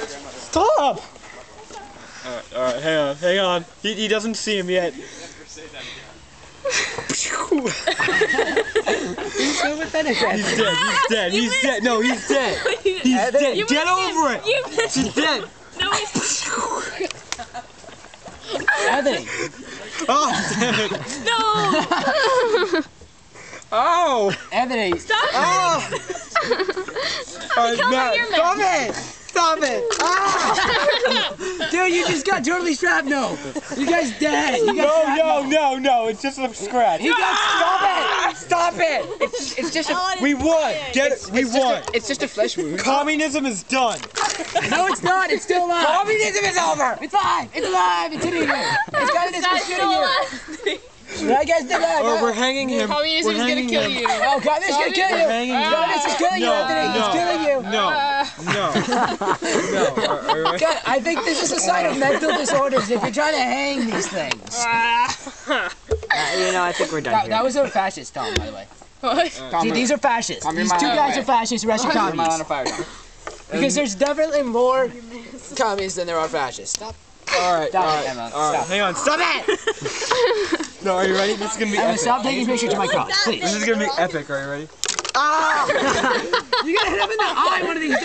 Stop! Alright, hang on. He doesn't see him yet. He's dead. He's dead. No, he's dead. He's dead. Get over it. He's dead. No, he's... Anthony. Oh, damn it. No! Oh! Anthony. Stop! Oh! Stop it! Stop it! Ah! Dude, you just got totally shrapnel. You guys dead. You got shrapnel. No, it's just a scratch. He got Stop it! It's just a... We won! Get it? We won! It's just a flesh wound. Communism is done! No, it's not. It's still alive. Communism is over! It's alive. It's alive. It's hitting you. It's got this for shooting you. Right, guys? Or we're hanging him. Communism is gonna kill you. Oh, God, this is gonna kill you. God, this is killing you, Anthony. It's killing you. No. God, I think this is a sign of mental disorders if you're trying to hang these things. You know, I think we're done here. That was a fascist, Tom, by the way. What? See, these are fascists. These two guys are fascists, the rest are communists. Because there's definitely more communists than there are fascists. Stop. Alright. Stop. Hang on. Stop it! No, are you ready? This is gonna be epic. Stop taking pictures of my cross, please. This is gonna be epic. Are you ready? You gotta hit him in the eye one of these days.